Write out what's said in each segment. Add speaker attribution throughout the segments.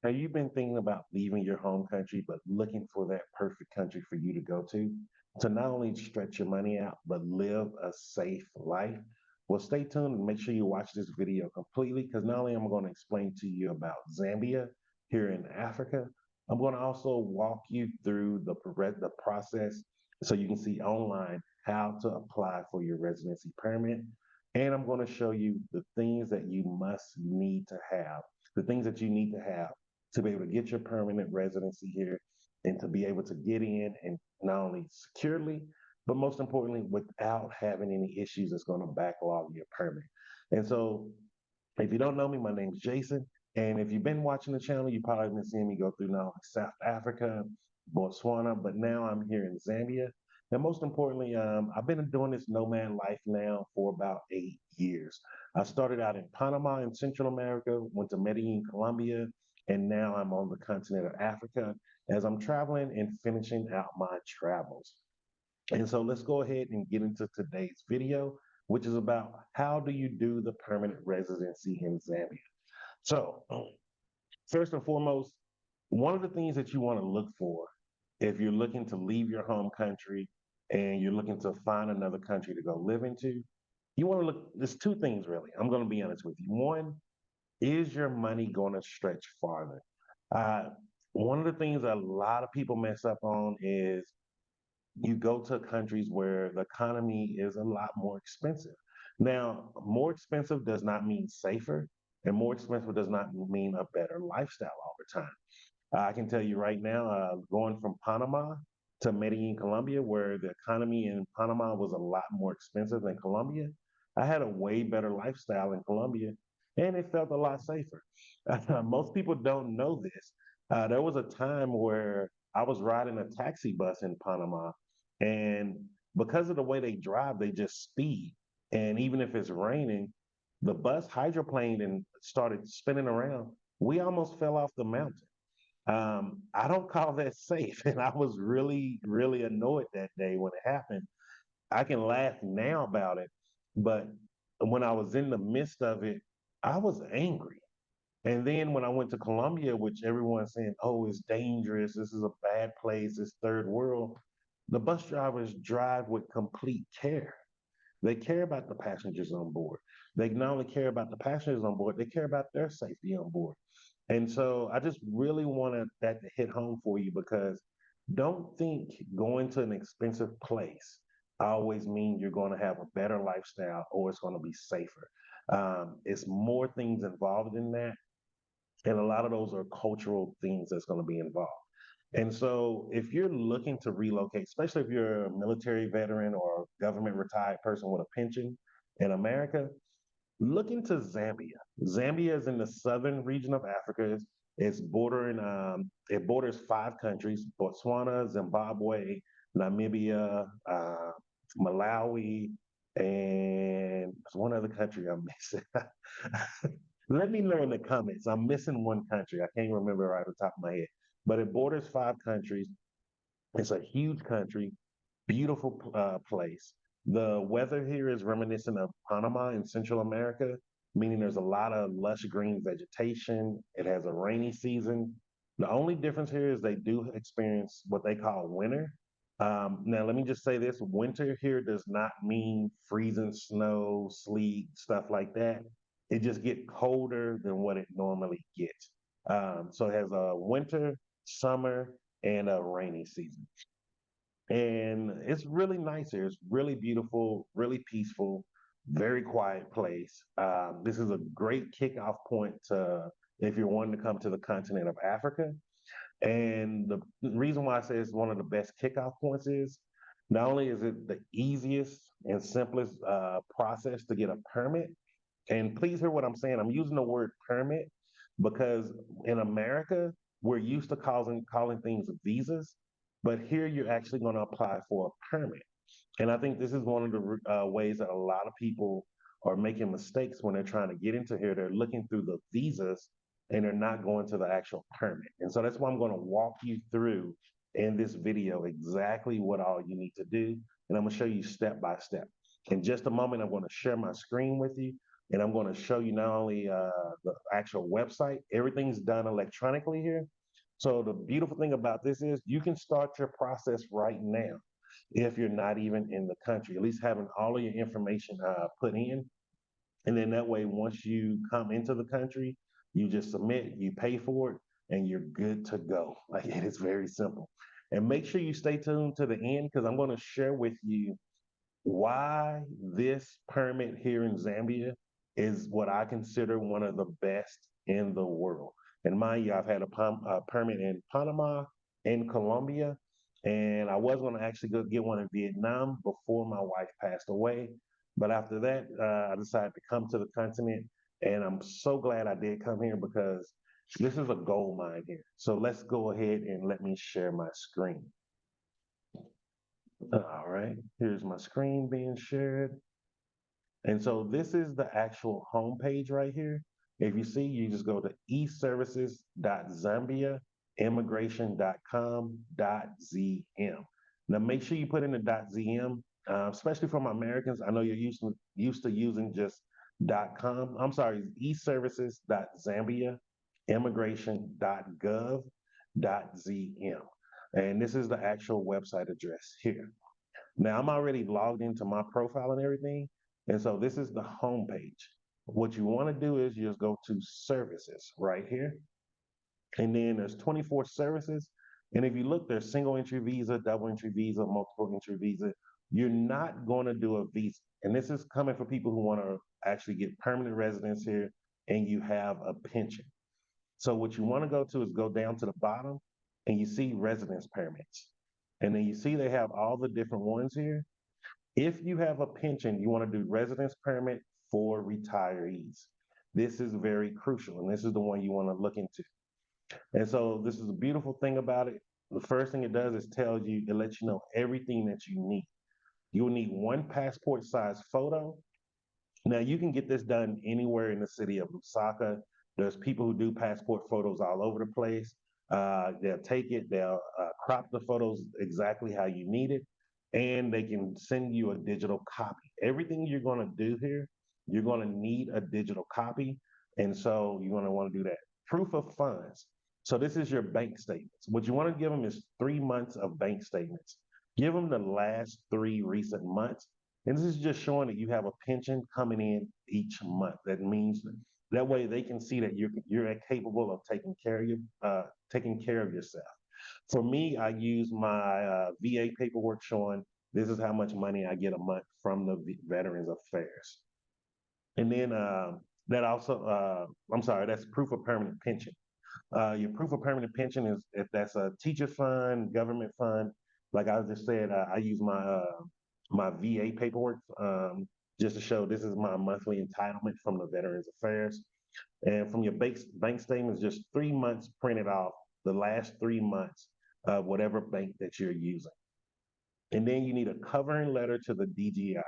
Speaker 1: Have you been thinking about leaving your home country, but looking for that perfect country for you to go to not only stretch your money out, but live a safe life? Well, stay tuned and make sure you watch this video completely because not only am I going to explain to you about Zambia here in Africa, I'm going to also walk you through the process so you can see online how to apply for your residency permit. And I'm going to show you the things that you must need to have, the things that you need to have to be able to get your permanent residency here and to be able to get in and not only securely, but most importantly, without having any issues that's going to backlog your permit. And so, if you don't know me, my name's Jason. And if you've been watching the channel, you probably been seeing me go through now South Africa, Botswana, but now I'm here in Zambia. And most importantly, I've been doing this nomad life now for about 8 years. I started out in Panama in Central America, went to Medellin, Colombia, and now I'm on the continent of Africa as I'm traveling and finishing out my travels. And so let's go ahead and get into today's video, which is about how do you do the permanent residency in Zambia. So, first and foremost, one of the things that you want to look for if you're looking to leave your home country and you're looking to find another country to go live into, you want to look, there's two things really. I'm going to be honest with you. One, is your money going to stretch farther? Uh, one of the things a lot of people mess up on is you go to countries where the economy is a lot more expensive. Now, more expensive does not mean safer, and more expensive does not mean a better lifestyle over time. I can tell you right now, going from Panama to Medellin, Colombia, where the economy in Panama was a lot more expensive than Colombia, I had a way better lifestyle in Colombia, and it felt a lot safer. Most people don't know this. There was a time where I was riding a taxi bus in Panama, and because of the way they drive, they just speed. And even if it's raining, the bus hydroplaned and started spinning around. We almost fell off the mountain. I don't call that safe. And I was really, really annoyed that day when it happened. I can laugh now about it, but when I was in the midst of it, I was angry. And then when I went to Colombia, which everyone's saying, oh, it's dangerous, this is a bad place, it's third world, the bus drivers drive with complete care. They care about the passengers on board. They not only care about the passengers on board, they care about their safety on board. And so I just really wanted that to hit home for you because don't think going to an expensive place always means you're going to have a better lifestyle or it's going to be safer. It's more things involved in that. And a lot of those are cultural things that's going to be involved. And so, if you're looking to relocate, especially if you're a military veteran or a government retired person with a pension in America, look into Zambia. Zambia is in the southern region of Africa. It's bordering, it borders five countries: Botswana, Zimbabwe, Namibia, Malawi, and there's one other country I'm missing. Let me know in the comments. I'm missing one country. I can't remember right off the top of my head, but it borders five countries. It's a huge country, beautiful place. The weather here is reminiscent of Panama in Central America, meaning there's a lot of lush green vegetation. It has a rainy season. The only difference here is they do experience what they call winter. Now, let me just say this: winter here does not mean freezing snow, sleet, stuff like that. It just gets colder than what it normally gets. So it has a winter, summer, and a rainy season. And it's really nice here. It's really beautiful, really peaceful, very quiet place. This is a great kickoff point to if you're wanting to come to the continent of Africa. And the reason why I say it's one of the best kickoff points is not only is it the easiest and simplest process to get a permit, and please hear what I'm saying. I'm using the word permit because in America, we're used to calling things visas, but here you're actually going to apply for a permit. And I think this is one of the ways that a lot of people are making mistakes when they're trying to get into here. They're looking through the visas and they're not going to the actual permit. And so that's why I'm going to walk you through in this video exactly what all you need to do. And I'm going to show you step by step. In just a moment, I'm going to share my screen with you And I'm going to show you not only the actual website, everything's done electronically here. So the beautiful thing about this is you can start your process right now if you're not even in the country, at least having all of your information put in. And then that way, once you come into the country, you just submit, you pay for it, and you're good to go. Like it is very simple. And make sure you stay tuned to the end because I'm going to share with you why this permit here in Zambia is what I consider one of the best in the world. And mind you, I've had a permit in Panama and Colombia, and I was going to actually go get one in Vietnam before my wife passed away. But after that, I decided to come to the continent, and I'm so glad I did come here because this is a gold mine here. So let's go ahead and let me share my screen. All right, here's my screen being shared. And so this is the actual homepage right here. If you see, you just go to eservices.zambiaimmigration.com.zm. Now make sure you put in the .zm, especially for my Americans. I know you're used to using just .com. I'm sorry, eservices.zambiaimmigration.gov.zm. And this is the actual website address here. Now I'm already logged into my profile and everything. And so this is the home page. What you want to do is you just go to services right here. And then there's 24 services. And if you look, there's single entry visa, double entry visa, multiple entry visa. You're not going to do a visa. And this is coming for people who want to actually get permanent residence here and you have a pension. So what you want to go to is go down to the bottom and you see residence permits. And then you see they have all the different ones here. If you have a pension, you want to do residence permit for retirees. This is very crucial, and this is the one you want to look into. And so this is a beautiful thing about it. The first thing it does is tells you, it lets you know everything that you need. You will need one passport size photo. Now you can get this done anywhere in the city of Lusaka. There's people who do passport photos all over the place. They'll take it, they'll crop the photos exactly how you need it, and they can send you a digital copy. Everything you're going to do here, you're going to need a digital copy. And so you're going to want to do that. Proof of funds. So this is your bank statements. What you want to give them is 3 months of bank statements. Give them the last 3 recent months. And this is just showing that you have a pension coming in each month. That means that way they can see that you're capable of taking care of yourself. For me, I use my VA paperwork showing this is how much money I get a month from the Veterans Affairs. And then that also, I'm sorry, that's proof of permanent pension. Your proof of permanent pension is if that's a teacher fund, government fund. Like I just said, I use my VA paperwork just to show this is my monthly entitlement from the Veterans Affairs. And from your bank statements, just 3 months printed off the last 3 months of whatever bank that you're using. And then you need a covering letter to the DGI.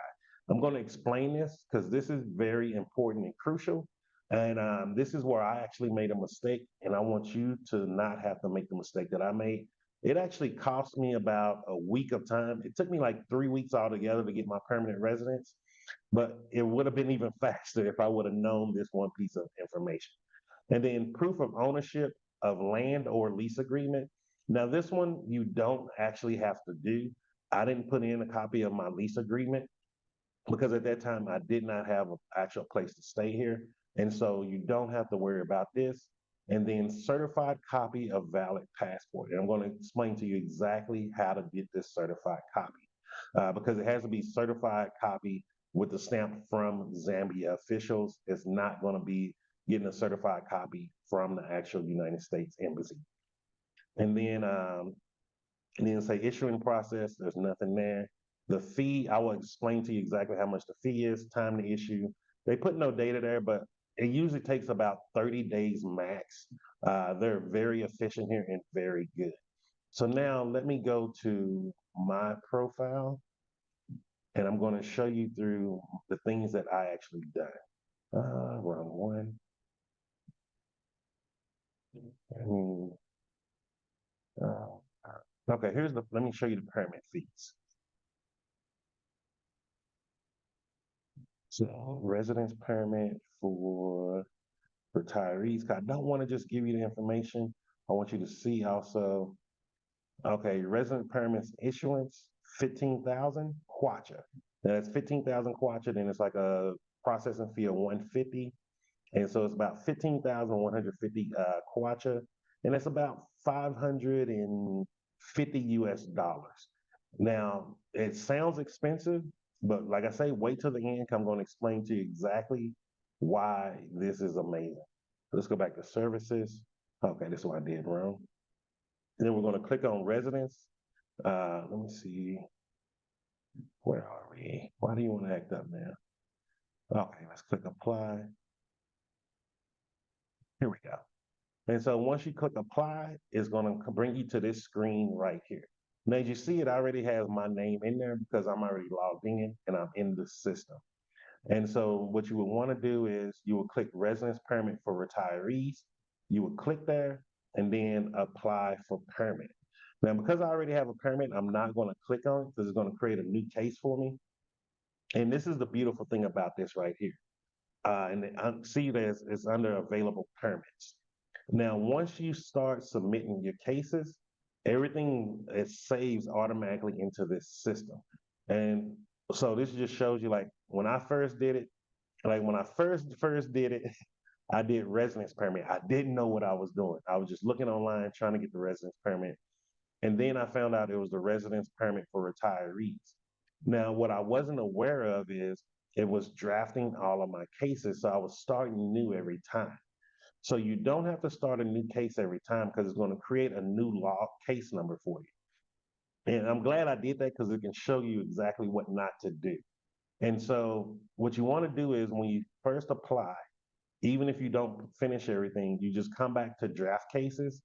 Speaker 1: I'm going to explain this because this is very important and crucial. And this is where I actually made a mistake, and I want you to not have to make the mistake that I made. It actually cost me about a week of time. It took me like 3 weeks altogether to get my permanent residence, but it would have been even faster if I would have known this one piece of information. And then proof of ownership of land or lease agreement. Now, this one you don't actually have to do. I didn't put in a copy of my lease agreement because at that time I did not have an actual place to stay here. And so you don't have to worry about this. And then certified copy of valid passport. And I'm going to explain to you exactly how to get this certified copy because it has to be certified copy with the stamp from Zambia officials. It's not going to be getting a certified copy from the actual United States Embassy. And then say issuing process, there's nothing there. The fee, I will explain to you exactly how much the fee is, time to issue. They put no data there, but it usually takes about 30 days max. They're very efficient here and very good. So now let me go to my profile and I'm going to show you through the things that I actually done. Wrong one. Okay, let me show you the permit fees. So residence permit for retirees. 'Cause I don't want to just give you the information. I want you to see also. Okay, resident permits issuance, 15,000 kwacha. That's 15,000 kwacha, then it's like a processing fee of 150. And so it's about 15,150 kwacha, and it's about 550 US dollars. Now, it sounds expensive, but like I say, wait till the end. I'm going to explain to you exactly why this is amazing. Let's go back to services. Okay, this is what I did wrong. Then we're going to click on residence. Let me see. Where are we? Why do you want to act up now? Okay, let's click apply. Here we go. And so once you click apply, it's going to bring you to this screen right here. Now, as you see, it already has my name in there because I'm already logged in and I'm in the system. And so what you would want to do is you would click residence permit for retirees. You would click there and then apply for permit. Now, because I already have a permit, I'm not going to click on it because it's going to create a new case for me. And this is the beautiful thing about this right here. And I see that it's under available permits. Now, once you start submitting your cases, everything it saves automatically into this system. And so this just shows you like when I first did it, like when I first did it, I did residence permit. I didn't know what I was doing. I was just looking online trying to get the residence permit. And then I found out it was the residence permit for retirees. Now, what I wasn't aware of is it was drafting all of my cases. So I was starting new every time. So you don't have to start a new case every time because it's going to create a new law case number for you. And I'm glad I did that because it can show you exactly what not to do. And so what you want to do is when you first apply, even if you don't finish everything, you just come back to draft cases,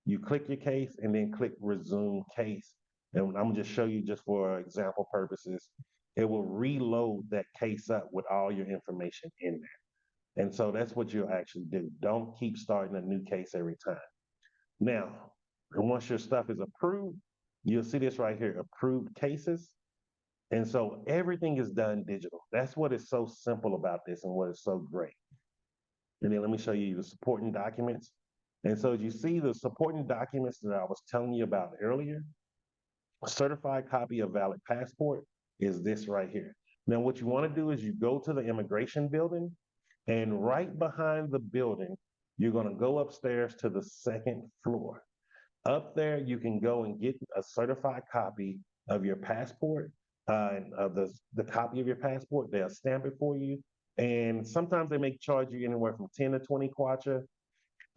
Speaker 1: you click your case and then click resume case. And I'm gonna just show you just for example purposes, it will reload that case up with all your information in there. And so that's what you'll actually do. Don't keep starting a new case every time. Now, once your stuff is approved, you'll see this right here, approved cases. And so everything is done digital. That's what is so simple about this and what is so great. And then let me show you the supporting documents. And so as you see the supporting documents that I was telling you about earlier, a certified copy of valid passport is this right here. Now, what you want to do is you go to the immigration building, and right behind the building, you're going to go upstairs to the second floor. Up there, you can go and get a certified copy of your passport, and of the copy of your passport. They'll stamp it for you. And sometimes they may charge you anywhere from 10 to 20 kwacha.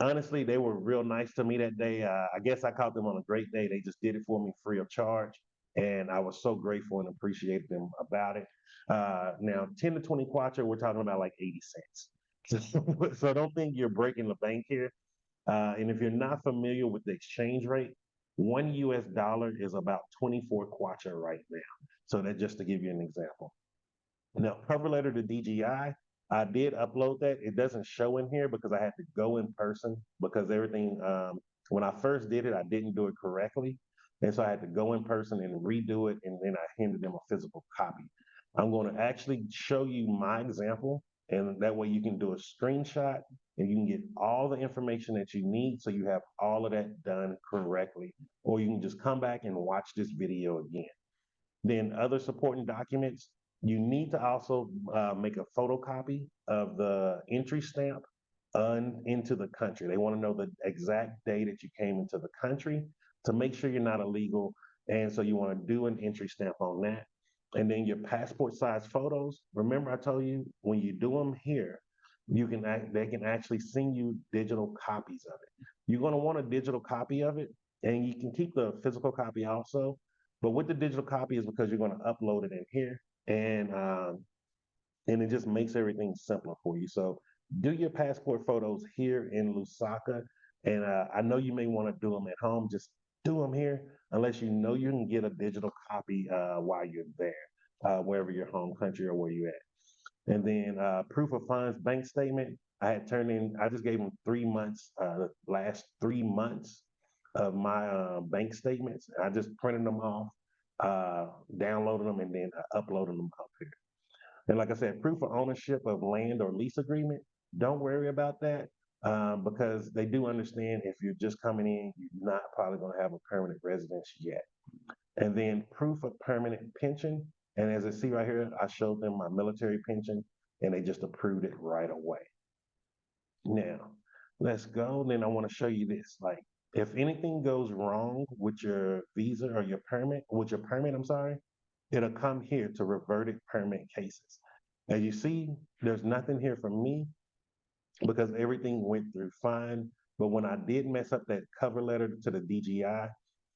Speaker 1: Honestly, they were real nice to me that day. I guess I caught them on a great day. They just did it for me free of charge. And I was so grateful and appreciated them about it. Now, 10 to 20 kwacha, we're talking about like 80 cents. So don't think you're breaking the bank here. And if you're not familiar with the exchange rate, one US dollar is about 24 kwacha right now. So that just to give you an example. Now, cover letter to DGI, I did upload that. It doesn't show in here because I had to go in person because everything, when I first did it, I didn't do it correctly. And so I had to go in person and redo it. And then I handed them a physical copy. I'm going to actually show you my example. And that way you can do a screenshot and you can get all the information that you need so you have all of that done correctly. Or you can just come back and watch this video again. Then other supporting documents, you need to also make a photocopy of the entry stamp into the country. They want to know the exact day that you came into the country to make sure you're not illegal. And so you want to do an entry stamp on that. And then your passport size photos. Remember, I told you when you do them here, they can actually send you digital copies of it. You're going to want a digital copy of it, and you can keep the physical copy also. But with the digital copy is because you're going to upload it in here, and it just makes everything simpler for you. So do your passport photos here in Lusaka, and I know you may want to do them at home. Just do them here, unless you know you can get a digital copy while you're there, wherever your home country or where you're at. And then proof of funds bank statement. I had turned in. I just gave them 3 months, the last 3 months of my bank statements. I just printed them off, downloaded them, and then uploaded them up here. And like I said, proof of ownership of land or lease agreement, don't worry about that because they do understand if you're just coming in, you're not probably going to have a permanent residence yet. And then proof of permanent pension. And as I see right here, I showed them my military pension and they just approved it right away. Now, let's go. Then I want to show you this. Like, if anything goes wrong with your visa or your permit, with your permit, I'm sorry, it'll come here to reverted permit cases. As you see, there's nothing here for me because everything went through fine. But when I did mess up that cover letter to the DGI,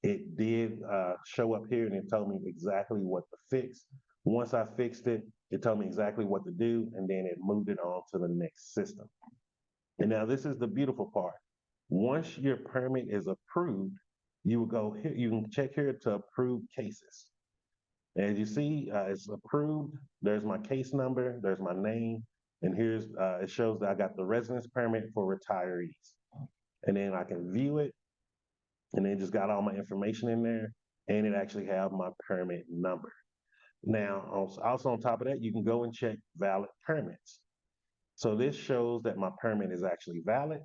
Speaker 1: it did show up here and it told me exactly what to fix. Once I fixed it, it told me exactly what to do, and then it moved it on to the next system. And now this is the beautiful part. Once your permit is approved, you will go here, you can check here to approve cases. As you see, it's approved. There's my case number, there's my name, and here's it shows that I got the residence permit for retirees. And then I can view it, and then just got all my information in there, and it actually have my permit number. Now, also on top of that, you can go and check valid permits. So this shows that my permit is actually valid.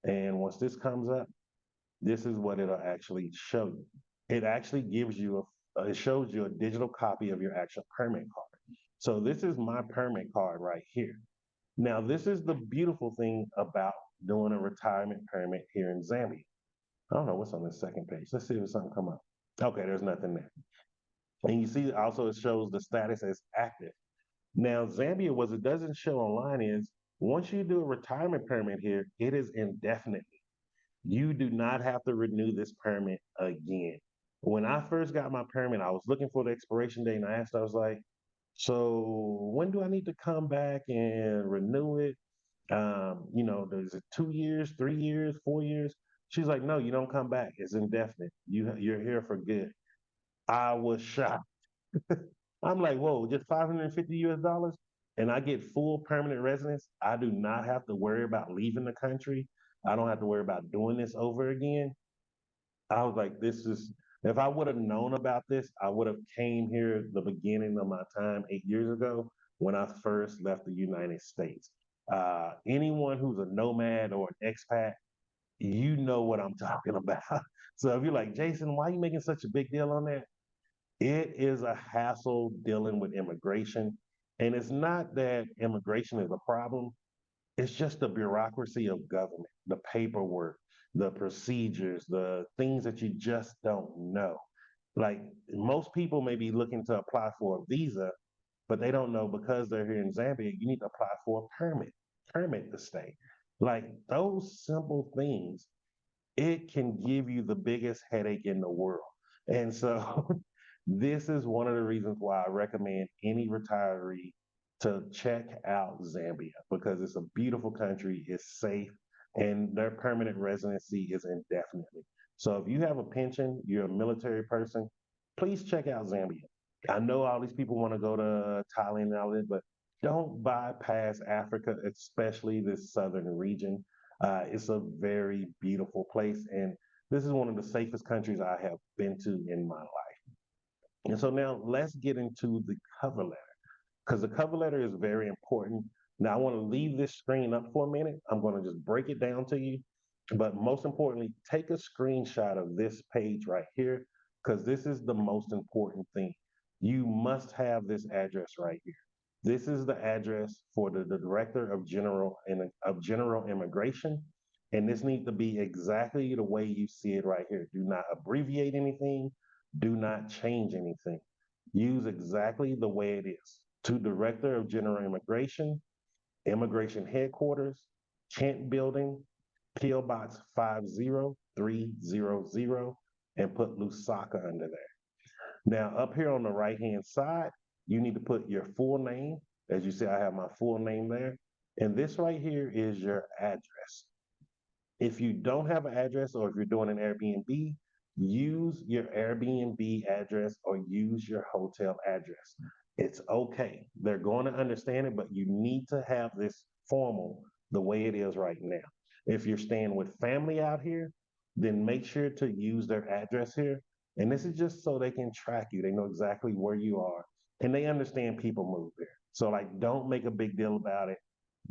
Speaker 1: And once this comes up, this is what it'll actually show you. It actually gives you it shows you a digital copy of your actual permit card. So this is my permit card right here. Now, this is the beautiful thing about doing a retirement permit here in Zambia. I don't know what's on this second page. Let's see if something come up. Okay, there's nothing there. And you see also it shows the status as active. Now, Zambia, what it doesn't show online is once you do a retirement permit here, it is indefinite. You do not have to renew this permit again. When I first got my permit, I was looking for the expiration date and I was like, so when do I need to come back and renew it? Is it 2 years, 3 years, 4 years? She's like, no, you don't come back. It's indefinite. You're here for good. I was shocked. I'm like, whoa, just 550 US dollars? And I get full permanent residence. I do not have to worry about leaving the country. I don't have to worry about doing this over again. I was like, this is, if I would have known about this, I would have came here the beginning of my time 8 years ago when I first left the United States. Anyone who's a nomad or an expat, you know what I'm talking about. So if you're like, Jason, why are you making such a big deal on that? It is a hassle dealing with immigration. And it's not that immigration is a problem, it's just the bureaucracy of government, the paperwork, the procedures, the things that you just don't know. Like most people may be looking to apply for a visa, but they don't know because they're here in Zambia, you need to apply for a permit to stay. Like those simple things, it can give you the biggest headache in the world. And so this is one of the reasons why I recommend any retiree to check out Zambia because it's a beautiful country, it's safe, and their permanent residency is indefinitely. So if you have a pension, you're a military person, please check out Zambia. I know all these people want to go to Thailand and all this, but don't bypass Africa, especially this southern region. It's a very beautiful place, and this is one of the safest countries I have been to in my life. And so now let's get into the cover letter because the cover letter is very important. Now, I want to leave this screen up for a minute. I'm going to just break it down to you. But most importantly, take a screenshot of this page right here because this is the most important thing. You must have this address right here. This is the address for the Director of General Immigration, and this needs to be exactly the way you see it right here. Do not abbreviate anything. Do not change anything. Use exactly the way it is. To Director of General Immigration, Immigration Headquarters, Kent Building, PO Box 50300, and put Lusaka under there. Now, up here on the right-hand side, you need to put your full name. As you see, I have my full name there. And this right here is your address. If you don't have an address or if you're doing an Airbnb, use your Airbnb address or use your hotel address. It's okay. They're going to understand it, but you need to have this formal the way it is right now. If you're staying with family out here, then make sure to use their address here. And this is just so they can track you. They know exactly where you are and they understand people move here. So like, don't make a big deal about it.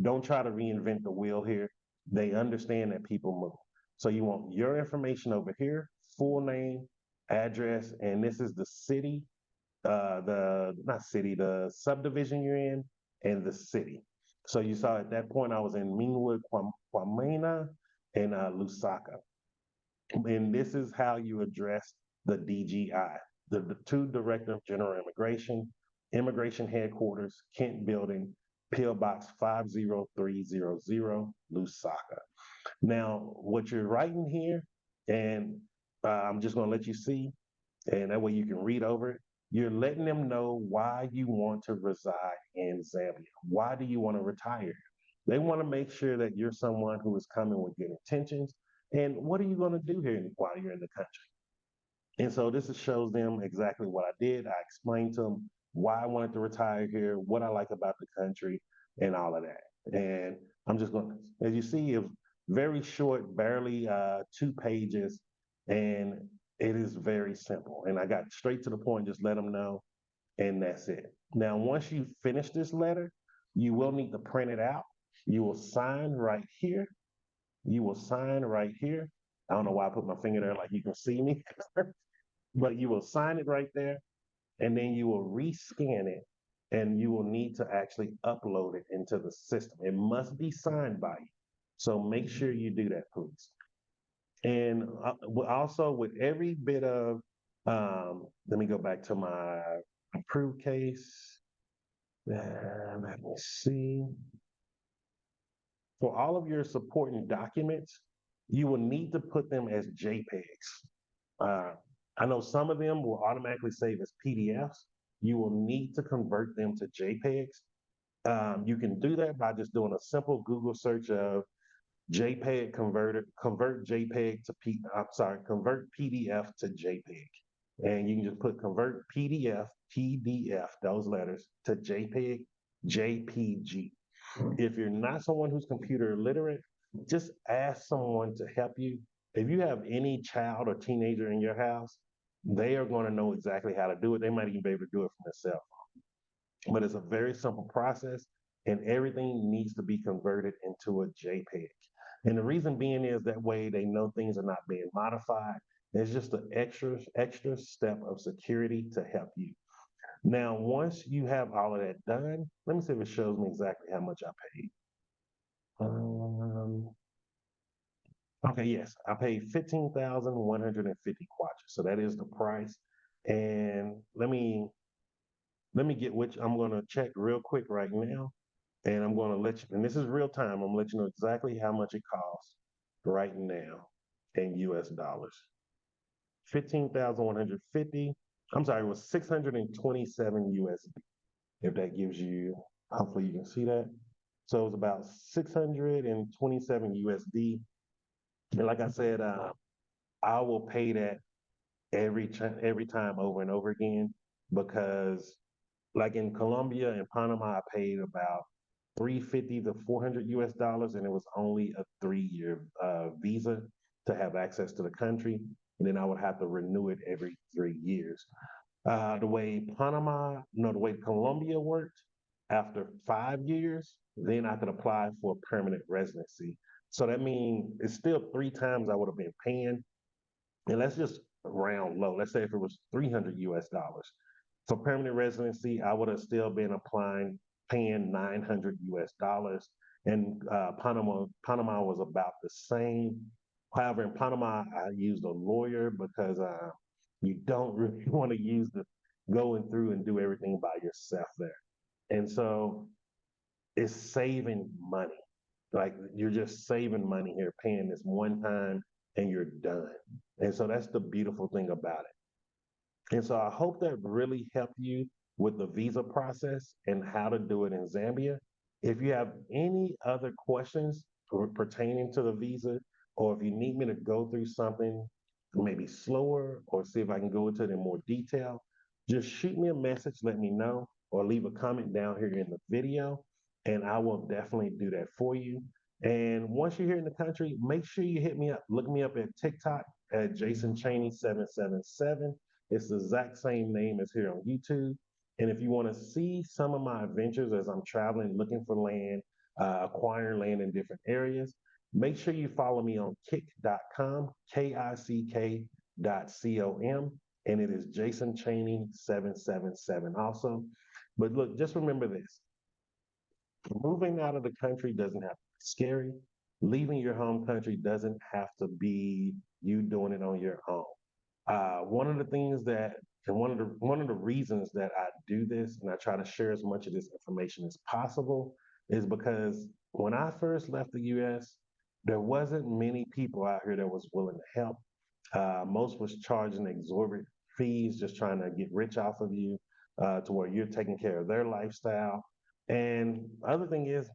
Speaker 1: Don't try to reinvent the wheel here. They understand that people move. So you want your information over here, full name, address, and this is the city, the not city, the subdivision you're in, and the city. So you saw at that point I was in Meanwood, Kwamena, and Lusaka. And this is how you address the DGI, the two Director of General Immigration, Immigration Headquarters, Kent Building, PO Box 50300, Lusaka. Now, what you're writing here, and I'm just going to let you see, and that way you can read over it. You're letting them know why you want to reside in Zambia. Why do you want to retire? They want to make sure that you're someone who is coming with good intentions. And what are you going to do here while you're in the country? And so this shows them exactly what I did. I explained to them why I wanted to retire here, what I like about the country, and all of that. And I'm just going to, as you see, it was very short, barely 2 pages, and it is very simple. And I got straight to the point, just let them know, and that's it. Now, once you finish this letter, you will need to print it out. You will sign right here. You will sign right here. I don't know why I put my finger there like you can see me, but you will sign it right there, and then you will rescan it, and you will need to actually upload it into the system. It must be signed by you. So make sure you do that, please. And also with every bit of, let me go back to my approved case. Let me see. For all of your supporting documents, you will need to put them as JPEGs. Uh, I know some of them will automatically save as PDFs. You will need to convert them to JPEGs. You can do that by just doing a simple Google search of JPEG converter, convert JPEG to convert PDF to JPEG. And you can just put convert PDF, those letters, to JPEG, JPG. If you're not someone who's computer literate, just ask someone to help you. If you have any child or teenager in your house, they are going to know exactly how to do it. They might even be able to do it from themselves. But it's a very simple process, and everything needs to be converted into a JPEG. And the reason being is that way they know things are not being modified. It's just an extra step of security to help you. Now, once you have all of that done, let me see if it shows me exactly how much I paid. Um, okay, yes, I paid 15,150 kwacha. So that is the price. And let me get which I'm gonna check real quick right now. And I'm gonna let you, and this is real time, I'm gonna let you know exactly how much it costs right now in US dollars. 15,150. I'm sorry, it was 627 USD. If that gives you, hopefully you can see that. So it's about 627 USD. And like I said, I will pay that every time over and over again because, like in Colombia and Panama, I paid about 350 to 400 US dollars, and it was only a 3-year visa to have access to the country, and then I would have to renew it every 3 years. The way Panama, no, the way Colombia worked, after 5 years, then I could apply for permanent residency. So that means it's still 3 times I would have been paying. And let's just round low. Let's say if it was 300 US dollars. For permanent residency, I would have still been applying, paying 900 US dollars. And Panama was about the same. However, in Panama, I used a lawyer because you don't really want to use the going through and do everything by yourself there. And so it's saving money. Like you're just saving money here, paying this one time and you're done. And so that's the beautiful thing about it. And so I hope that really helped you with the visa process and how to do it in Zambia. If you have any other questions pertaining to the visa, or if you need me to go through something maybe slower or see if I can go into it in more detail, just shoot me a message, let me know, or leave a comment down here in the video, and I will definitely do that for you. And once you're here in the country, make sure you hit me up. Look me up at TikTok at Jason Cheney 777. It's the exact same name as here on YouTube. And if you want to see some of my adventures as I'm traveling, looking for land, acquiring land in different areas, make sure you follow me on kick.com, kick.com. And it is Jason Cheney 777 also. But look, just remember this: moving out of the country doesn't have to be scary. Leaving your home country doesn't have to be you doing it on your own. One of the things that, and one of the reasons that I do this, and I try to share as much of this information as possible, is because when I first left the U.S., there wasn't many people out here that was willing to help. Most was charging exorbitant fees, just trying to get rich off of you, to where you're taking care of their lifestyle. And other thing is,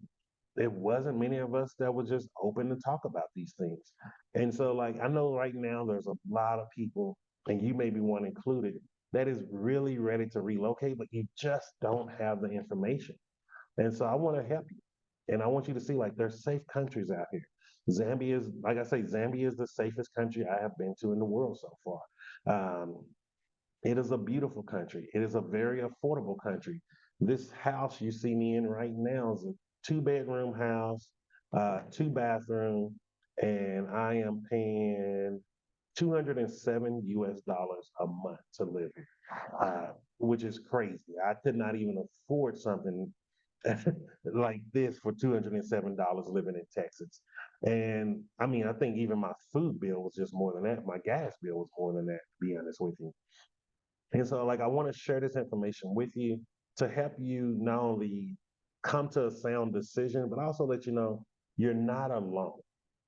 Speaker 1: there wasn't many of us that were just open to talk about these things. And so, like, I know right now there's a lot of people, and you may be one included, that is really ready to relocate, but you just don't have the information. And so I want to help you. And I want you to see, like, there's safe countries out here. Zambia is, like I say, Zambia is the safest country I have been to in the world so far. It is a beautiful country. It is a very affordable country. This house you see me in right now is a two-bedroom house, two bathroom, and I am paying 207 US dollars a month to live here, which is crazy. I could not even afford something like this for $207 living in Texas. And I mean, I think even my food bill was just more than that. My gas bill was more than that, to be honest with you. And so, like, I want to share this information with you to help you not only come to a sound decision, but also let you know you're not alone.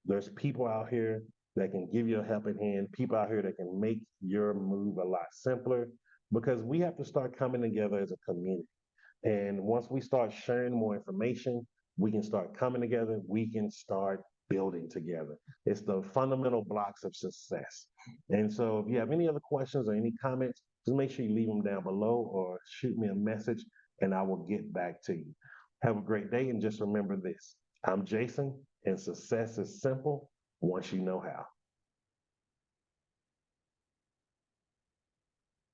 Speaker 1: There's people out here that can give you a helping hand, people out here that can make your move a lot simpler because we have to start coming together as a community. And once we start sharing more information, we can start coming together, we can start building together. It's the fundamental blocks of success. And so if you have any other questions or any comments, just make sure you leave them down below or shoot me a message and I will get back to you. Have a great day and just remember this: I'm Jason, and success is simple once you know how.